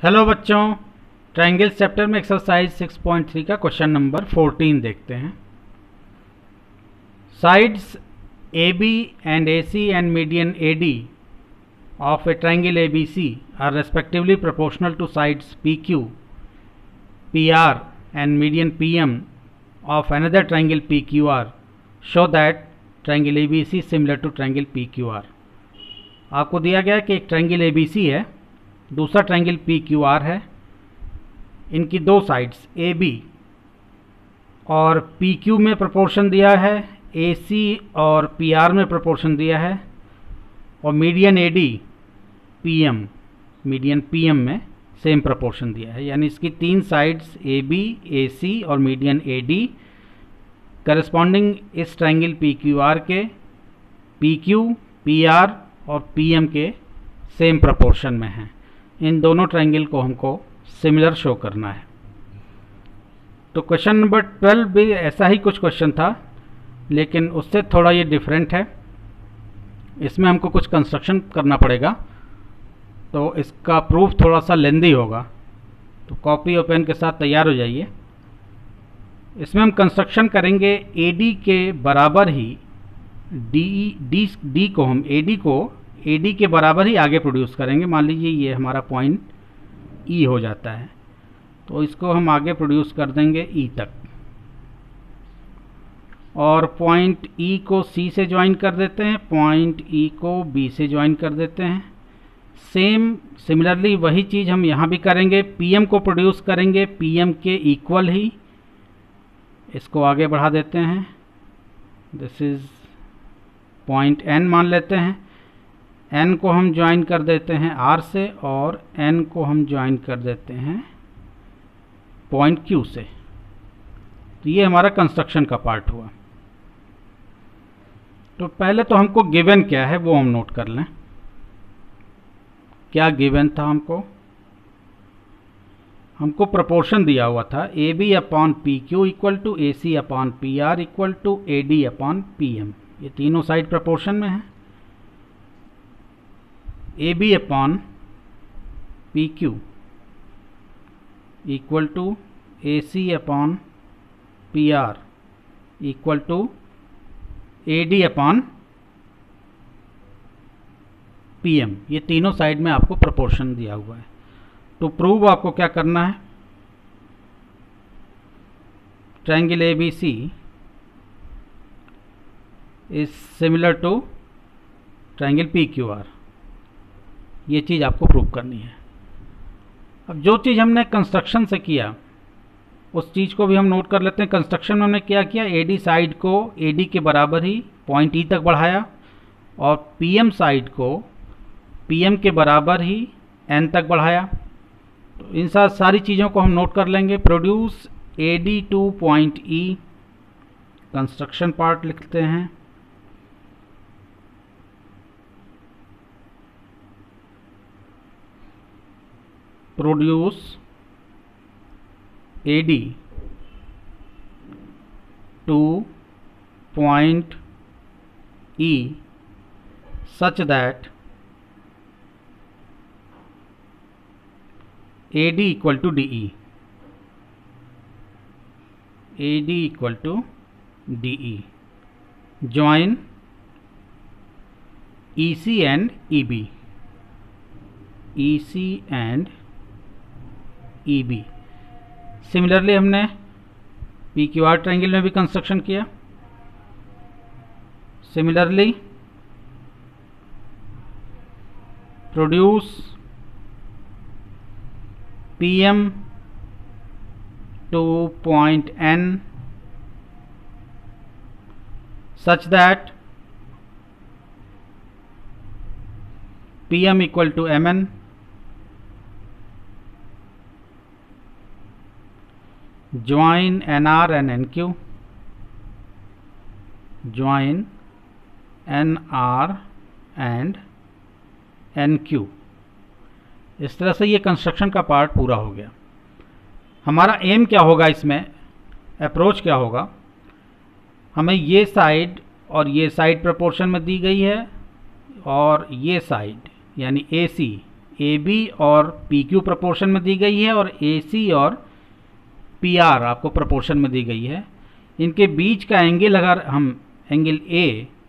Hello बच्चों, triangle chapter में exercise 6.3 का क्वेश्चन नंबर 14 देखते हैं। Sides AB and AC and median AD of a triangle ABC are respectively proportional to sides PQ, PR and median PM of another triangle PQR. Show that triangle ABC is similar to triangle PQR. आपको दिया गया है कि एक triangle ABC है, दूसरा triangle PQR है। इनकी दो साइड्स AB और PQ में प्रोपोर्शन दिया है, AC और PR में प्रोपोर्शन दिया है, और मीडियन AD मीडियन PM में सेम प्रोपोर्शन दिया है। यानी इसकी तीन साइड्स AB, AC और मीडियन AD करस्पॉन्डिंग इस ट्रायंगल PQR के PQ, PR और PM के सेम प्रोपोर्शन में हैं। इन दोनों ट्रायंगल को हमको सिमिलर शो करना है। तो क्वेश्चन नंबर 12 भी ऐसा ही कुछ क्वेश्चन था, लेकिन उससे थोड़ा ये डिफरेंट है। इसमें हमको कुछ कंस्ट्रक्शन करना पड़ेगा, तो इसका प्रूफ थोड़ा सा लेंदी होगा। तो कॉपी और पेन के साथ तैयार हो जाइए। इसमें हम कंस्ट्रक्शन करेंगे AD के बराबर ही डी को हम AD के बराबर ही आगे प्रोड्यूस करेंगे। मान लीजिए ये हमारा पॉइंट E हो जाता है, तो इसको हम आगे प्रोड्यूस कर देंगे E तक, और पॉइंट E को C से ज्वाइन कर देते हैं, पॉइंट E को B से ज्वाइन कर देते हैं। सिमिलरली वही चीज़ हम यहाँ भी करेंगे। PM को प्रोड्यूस करेंगे PM के इक्वल ही, इसको आगे बढ़ा देते हैं। दिस इज़ पॉइंट N मान लेते हैं। N को हम ज्वाइन कर देते हैं R से, और N को हम ज्वाइन कर देते हैं पॉइंट Q से। तो ये हमारा कंस्ट्रक्शन का पार्ट हुआ। तो पहले तो हमको गिवन क्या है वो हम नोट कर लें। क्या गिवन था हमको प्रोपोर्शन दिया हुआ था AB upon PQ equal to AC upon PR equal to AD upon PM। ये तीनों साइड प्रोपोर्शन में है। AB upon PQ equal to AC upon PR equal to AD upon PM। ये तीनों साइड में आपको प्रोपोर्शन दिया हुआ है। तो प्रूव आपको क्या करना है, triangle ABC is similar to triangle PQR। ये चीज़ आपको प्रूव करनी है। अब जो चीज़ हमने कंस्ट्रक्शन से किया उस चीज़ को भी हम नोट कर लेते हैं। कंस्ट्रक्शन में हमने क्या किया, AD साइड को AD के बराबर ही पॉइंट E तक बढ़ाया, और PM साइड को PM के बराबर ही N तक बढ़ाया। तो इन सारी चीज़ों को हम नोट कर लेंगे। Produce AD two point E, construction part लिखते हैं। Produce AD two point E such that AD equal to DE, AD equal to DE, join EC and EB, EC and EB। Similarly हमने PQR triangle में भी construction किया। Similarly produce PM to point N such that PM equal to MN, join NR and NQ, join NR and NQ। इस तरह से ये construction का part पूरा हो गया। हमारा एम क्या होगा, इसमें अप्रोच क्या होगा, हमें ये साइड और ये साइड प्रोपोर्शन में दी गई है, और ये साइड यानी AC ए बी और पी क्यू प्रपोर्शन में दी गई है और ए सी और पी आर आपको प्रपोर्शन में दी गई है। इनके बीच का एंगल अगर हम एंगल ए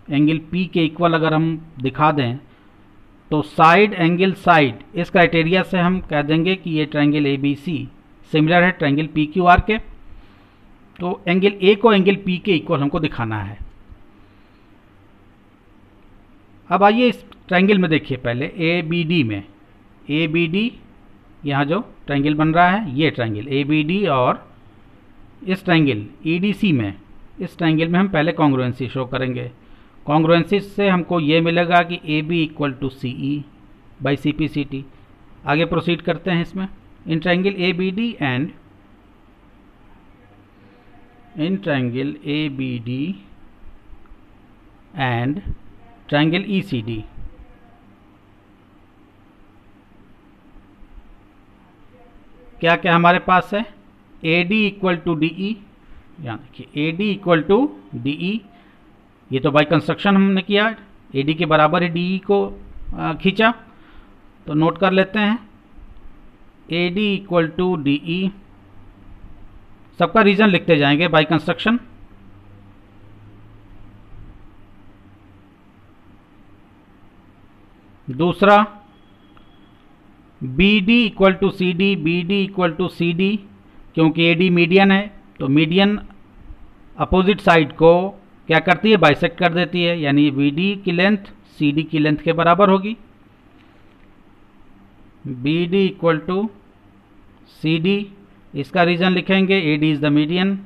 एंगल पी के इक्वल अगर हम दिखा दें तो साइड एंगल साइड, इस क्राइटेरिया से हम कह देंगे कि ये triangle A B C similar है ट्रायंगल पी क्यू आर के। तो एंगल ए को एंगल पी के इक्वल हमको दिखाना है। अब आइए इस ट्रायंगल में देखिए, पहले ए बी डी में, ए बी डी यहाँ जो ट्रायंगल बन रहा है ये ट्रायंगल ए बी डी, और इस ट्रायंगल ई डी सी में, इस ट्रायंगल में हम पहले कॉन्ग्रुएंसी शो करेंगे। कॉन्ग्रुएंसी से हमको ये मिलेगा कि A B equal to C E by C P C T. आगे प्रोसीड करते हैं इसमें। In triangle A B D and in triangle A B D and triangle E C D, क्या क्या हमारे पास है? A D equal to D E, यहाँ देखिए A D equal to D E, ये तो बाई कंस्ट्रक्शन हमने किया, ए डी के बराबर ही डी ई को खींचा, तो नोट कर लेते हैं A D equal to D E. सबका रीजन लिखते जाएंगे बाई कंस्ट्रक्शन। दूसरा B D equal to C D, B D equal to C D, क्योंकि ए डी मीडियन है तो मीडियन अपोजिट साइड को क्या करती है? बाइसेक्ट कर देती है, यानी बी डी की लेंथ सी डी की लेंथ के बराबर होगी। B D equal to C D, इसका रीजन लिखेंगे A D is the median.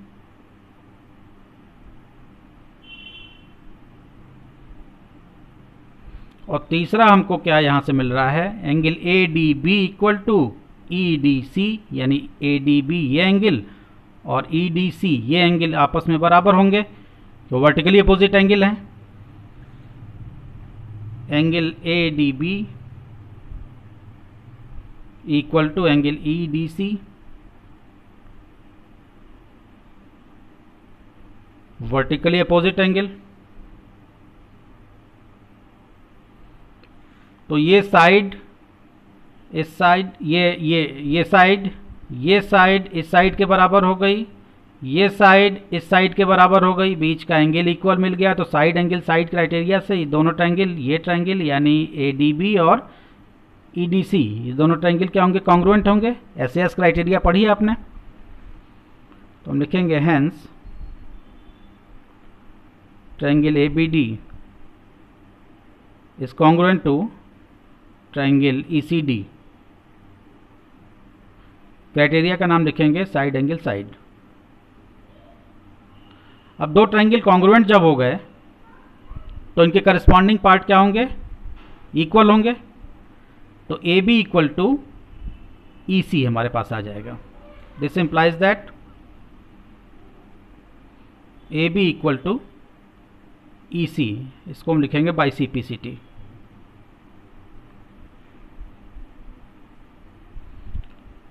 और तीसरा हमको क्या यहां से मिल रहा है? Angle A D B equal to E D C, यानी ए डी बी ये एंगल और ई डी सी ये एंगल आपस में बराबर होंगे, तो वर्टिकली अपोजिट एंगल है। Angle A D B equal to angle E D C, vertically opposite angle. तो ये साइड इस साइड, ये साइड, ये साइड इस साइड के बराबर हो गई, ये साइड इस साइड के बराबर हो गई, बीच का एंगल इक्वल मिल गया। तो साइड एंगल साइड क्राइटेरिया से ये दोनों ट्रायंगल, ये ट्रायंगल यानी ए डी बी और ई डी सी, ये दोनों ट्रायंगल क्या होंगे? कॉन्ग्रुएंट होंगे। एस एस क्राइटेरिया पढ़ी है आपने, तो हम लिखेंगे hence triangle A B D is congruent to triangle E C D. Criteria का नाम लिखेंगे साइड एंगल साइड। अब दो ट्रायंगल कॉन्ग्रुएंट जब हो गए तो इनके करस्पॉन्डिंग पार्ट क्या होंगे? इक्वल होंगे। तो A B equal to E C हमारे पास आ जाएगा। This implies that A B equal to E C, इसको हम लिखेंगे by C P C T.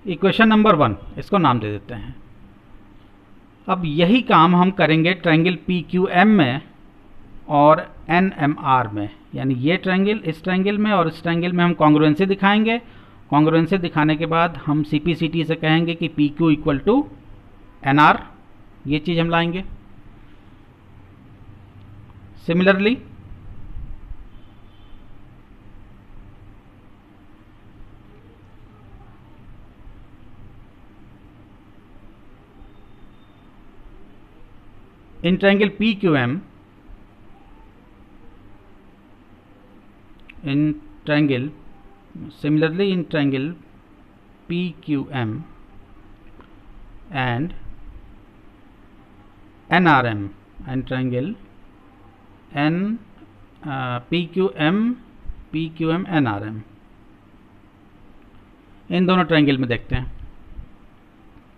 Equation number 1, इसको नाम दे देते हैं। अब यही काम हम करेंगे ट्रायंगल पी क्यू एम में और एन एम आर में, यानी ये ट्रायंगल इस ट्रायंगल में और इस ट्रायंगल में हम कॉन्ग्रुएंसी दिखाएंगे। कॉन्ग्रुएंसी दिखाने के बाद हम सी पी सी टी से कहेंगे कि P Q equal to N R, ये चीज़ हम लाएंगे। Similarly in triangle PQM, in triangle similarly in triangle PQM and NRM and triangle PQM NRM, इन दोनों ट्रायंगल में देखते हैं।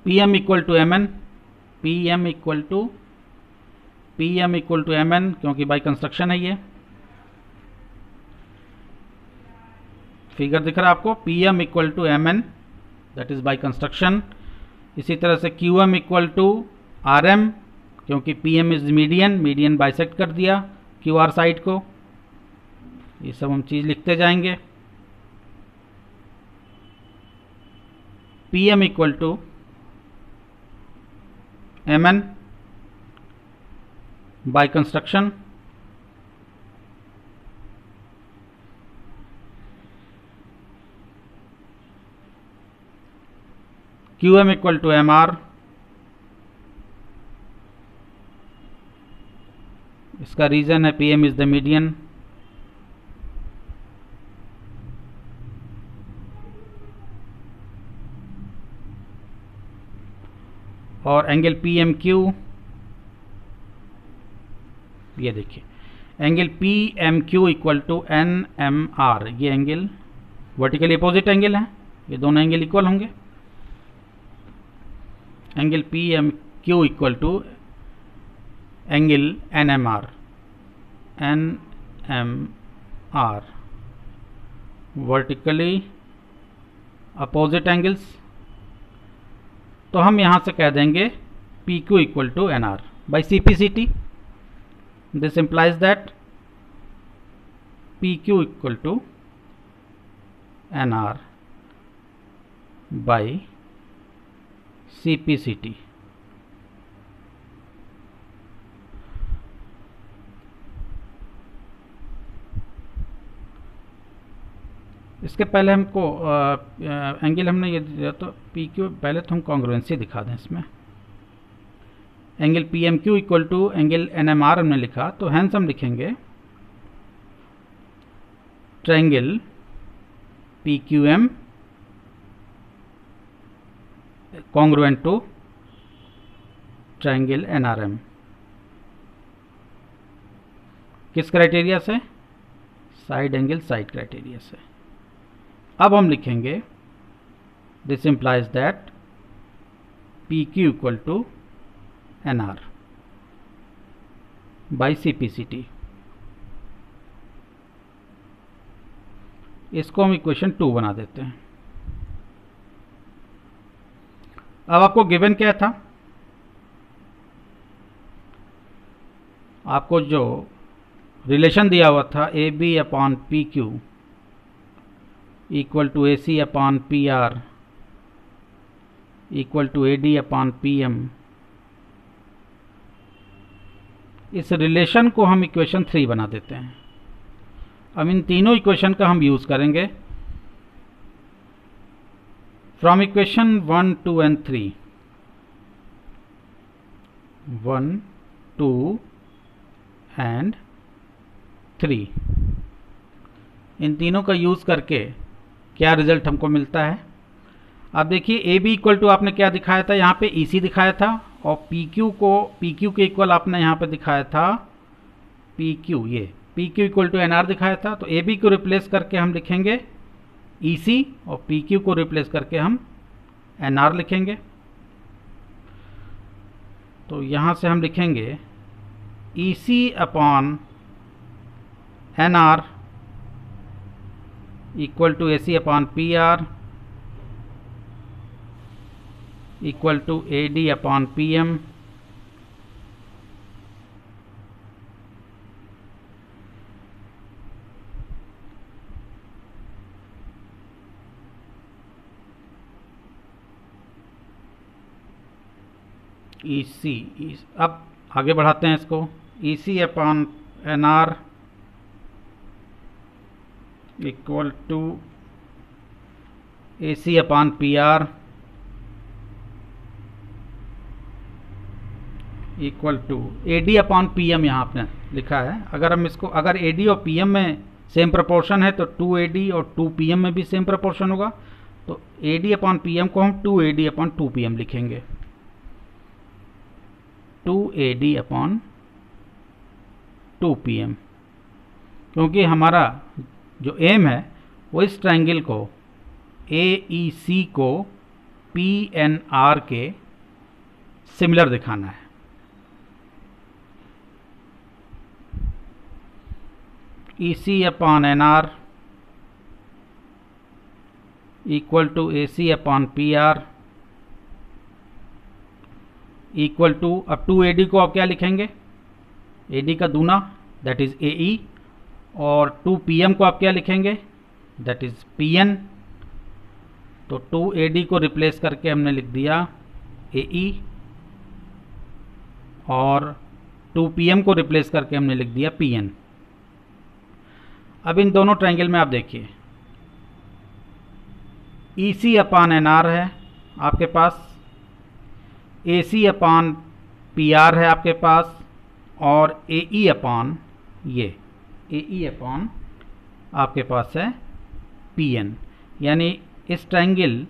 PM equal to M N, PM equal to M N, क्योंकि बाई कंस्ट्रक्शन है ये। फिगर दिख रहा है आपको, PM equal to M N, that is by construction. इसी तरह से QM इक्वल टू RM, क्योंकि PM is median, median bisect कर दिया QR साइड को। ये सब हम चीज़ लिखते जाएंगे। P M equal to M N by construction, Q M equal to M R, इसका रीजन है P M is the median, और एंगल पी एम क्यू, ये देखिए angle P M Q equal to N M R, ये angle vertically opposite angle है, ये दोनों angle equal होंगे। Angle P M Q equal to angle N M R, N M R vertically opposite angles. तो हम यहां से कह देंगे P Q equal to N R by C P C T. This implies that PQ equal to NR by CPCT। इसके पहले हमको angle हमने ये दिया, तो PQ पहले तो हम कॉन्ग्रुएंसी दिखा दें इसमें। Angle P M Q equal to angle N M R हमने लिखा, तो हैंस हम लिखेंगे triangle P Q M congruent to triangle N R M. किस क्राइटेरिया से? साइड एंगल साइड क्राइटेरिया से। अब हम लिखेंगे this implies that P Q equal to N R by C P C T. इसको हम इक्वेशन 2 बना देते हैं। अब आपको गिवन क्या था? आपको जो रिलेशन दिया हुआ था A B upon P Q equal to A C upon P R equal to A D upon P M, इस रिलेशन को हम इक्वेशन 3 बना देते हैं। अब इन तीनों इक्वेशन का हम यूज करेंगे फ्रॉम इक्वेशन 1, 2 एंड 3। 1, 2 एंड 3, इन तीनों का यूज करके क्या रिजल्ट हमको मिलता है? अब देखिए ए बी इक्वल टू आपने क्या दिखाया था, यहाँ पे ई सी दिखाया था, और पी क्यू के इक्वल आपने यहाँ पे दिखाया था पी क्यू, ये P Q equal to N R दिखाया था। तो ए बी को रिप्लेस करके हम लिखेंगे ई सी, और पी क्यू को रिप्लेस करके हम एन आर लिखेंगे। तो यहाँ से हम लिखेंगे E C upon N R equal to A C upon P R equal to A D upon P M E C. अब आगे बढ़ाते हैं इसको, E C upon N R equal to A C upon P R equal to A D upon P M. यहाँ आपने लिखा है, अगर हम इसको, अगर ए डी और पी एम में सेम प्रपोर्शन है तो 2 ए डी और 2 पी एम में भी सेम प्रपोर्शन होगा। तो A D upon P M को हम 2 A D upon 2 P M लिखेंगे, 2 A D upon 2 P M, क्योंकि हमारा जो एम है वो इस ट्रायंगल को ए ई सी को पी एन आर के सिमिलर दिखाना है। E C upon N R equal to A C upon P R equal to, अब 2 ए डी को आप क्या लिखेंगे? ए डी का दूना, दैट इज ए ई, और 2 पी एम को आप क्या लिखेंगे? That is P N. तो 2AD को रिप्लेस करके हमने लिख दिया AE और 2PM को रिप्लेस करके हमने लिख दिया PN। अब इन दोनों ट्रायंगल में आप देखिए EC अपान NR है आपके पास, AC अपान PR है आपके पास, और AE अपान AE अपान आपके पास है PN। यानी इस ट्रायंगल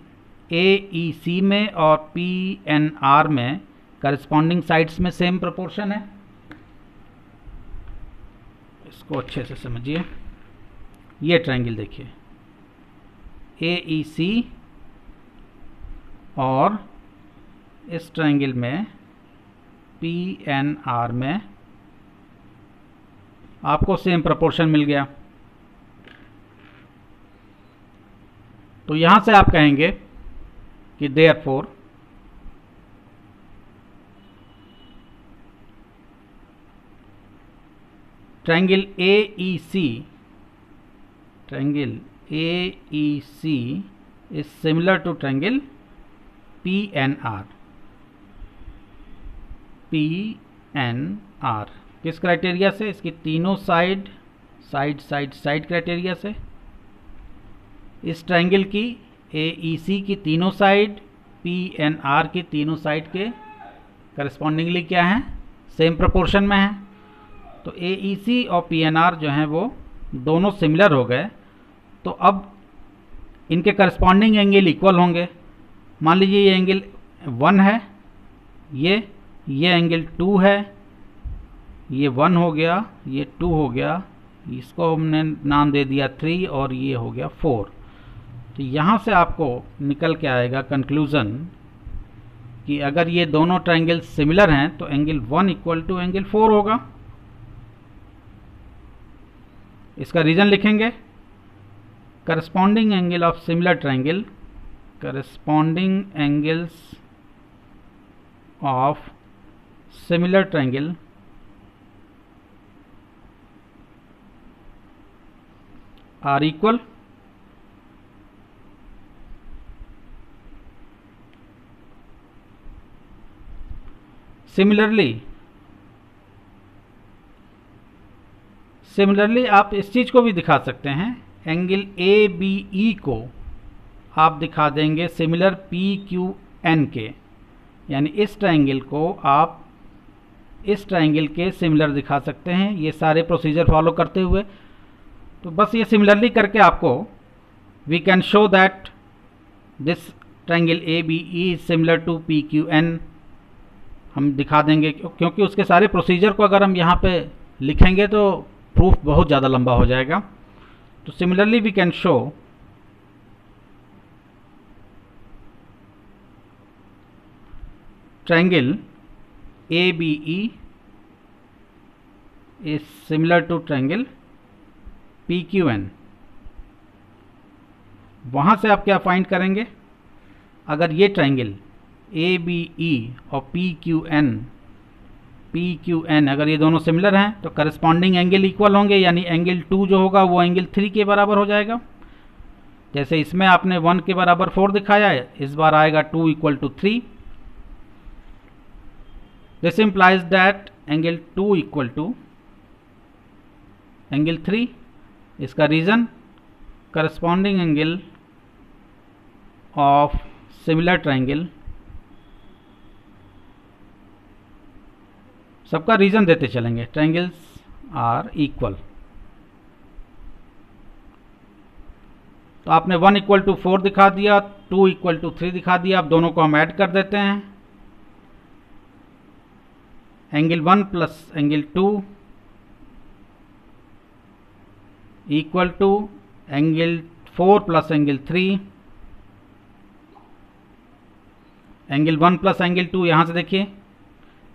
AEC में और PNR में करस्पॉन्डिंग साइड्स में सेम प्रोपोर्शन है। इसको अच्छे से समझिए। ये ट्रायंगल देखिए AEC और इस ट्रायंगल में PNR में आपको सेम प्रोपोर्शन मिल गया। तो यहां से आप कहेंगे कि therefore triangle AEC is similar to triangle PNR। किस क्राइटेरिया से? इसकी तीनों साइड क्राइटेरिया से। इस ट्रायंगल की AEC की तीनों साइड PNR की तीनों साइड के करस्पॉन्डिंगली क्या है? सेम प्रोपोर्शन में है। तो AEC और PNR जो हैं वो दोनों सिमिलर हो गए। तो अब इनके करस्पॉन्डिंग एंगल इक्वल होंगे। मान लीजिए ये एंगल 1 है, ये एंगल 2 है, ये 1 हो गया, ये 2 हो गया, इसको हमने नाम दे दिया 3 और ये हो गया 4। तो यहाँ से आपको निकल के आएगा कंक्लूज़न कि अगर ये दोनों ट्रायंगल सिमिलर हैं तो एंगल 1 इक्वल टू एंगल 4 होगा। इसका रीज़न लिखेंगे, corresponding angle of similar triangle, corresponding angles of similar triangle are equal similarly आप इस चीज को भी दिखा सकते हैं, एंगल ABE को आप दिखा देंगे सिमिलर PQN के, यानी इस ट्रायंगल को आप इस ट्रायंगल के सिमिलर दिखा सकते हैं ये सारे प्रोसीजर फॉलो करते हुए। तो बस ये सिमिलरली करके आपको we can show that this triangle ABE is similar to PQN हम दिखा देंगे, क्योंकि उसके सारे प्रोसीजर को अगर हम यहाँ पे लिखेंगे तो प्रूफ बहुत ज़्यादा लंबा हो जाएगा। तो similarly we can show triangle ABE is similar to triangle PQN। वहाँ से आप क्या फाइंड करेंगे? अगर ये ट्रायंगल ABE और PQN अगर ये दोनों सिमिलर हैं तो करस्पॉन्डिंग एंगल इक्वल होंगे, यानी एंगल 2 जो होगा वो एंगल 3 के बराबर हो जाएगा। जैसे इसमें आपने 1 के बराबर 4 दिखाया है, इस बार आएगा 2 equal to 3। This implies that angle 2 equal to angle 3। इसका reason corresponding angle of similar triangle, सबका रीज़न देते चलेंगे, triangles are equal। तो आपने 1 इक्वल टू 4 दिखा दिया, 2 इक्वल टू 3 दिखा दिया। अब दोनों को हम ऐड कर देते हैं, angle 1 plus angle 2 equal to angle 4 plus angle 3। Angle 1 plus angle 2 यहाँ से देखिए,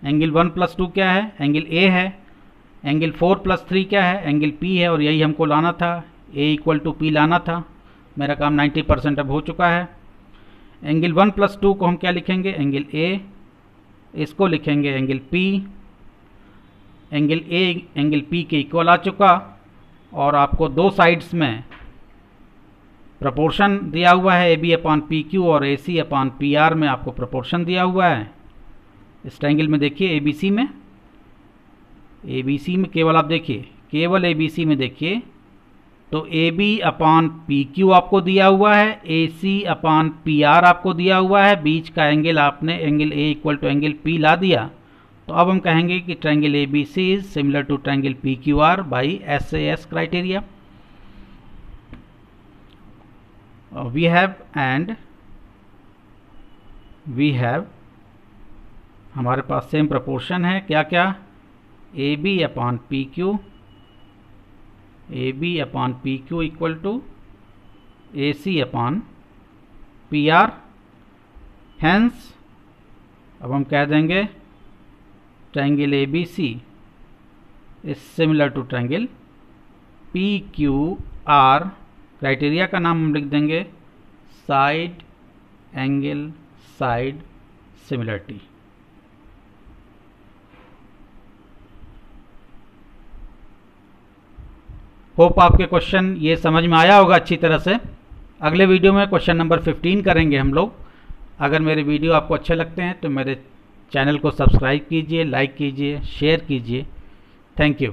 एंगल 1 प्लस 2 क्या है? एंगल A है। एंगल 4 प्लस 3 क्या है? एंगल P है, और यही हमको लाना था, A इक्वल टू P लाना था। मेरा काम 90% अब हो चुका है। एंगल 1 प्लस 2 को हम क्या लिखेंगे? Angle A। इसको लिखेंगे angle P। Angle A angle P के इक्वल आ चुका, और आपको दो साइड्स में प्रोपोर्शन दिया हुआ है A B upon P Q और A C upon P R में आपको प्रोपोर्शन दिया हुआ है। इस ट्रायंगल में देखिए ए बी सी में केवल आप देखिए, केवल ए बी सी में देखिए तो A B upon P Q आपको दिया हुआ है, A C upon P R आपको दिया हुआ है, बीच का एंगल आपने angle A equal to angle P ला दिया। तो अब हम कहेंगे कि triangle A B C is similar to triangle P Q R by S A S criteria. We have हमारे पास सेम प्रोपोर्शन है, क्या क्या, A B upon P Q, A B upon P Q equal to A C upon P R. Hence अब हम कह देंगे triangle A B C is similar to triangle P Q R. Criteria का नाम हम लिख देंगे side angle side similarity. Hope आपके क्वेश्चन ये समझ में आया होगा अच्छी तरह से। अगले वीडियो में क्वेश्चन नंबर 15 करेंगे हम लोग। अगर मेरे वीडियो आपको अच्छे लगते हैं तो मेरे चैनल को सब्सक्राइब कीजिए, लाइक कीजिए, शेयर कीजिए। Thank you.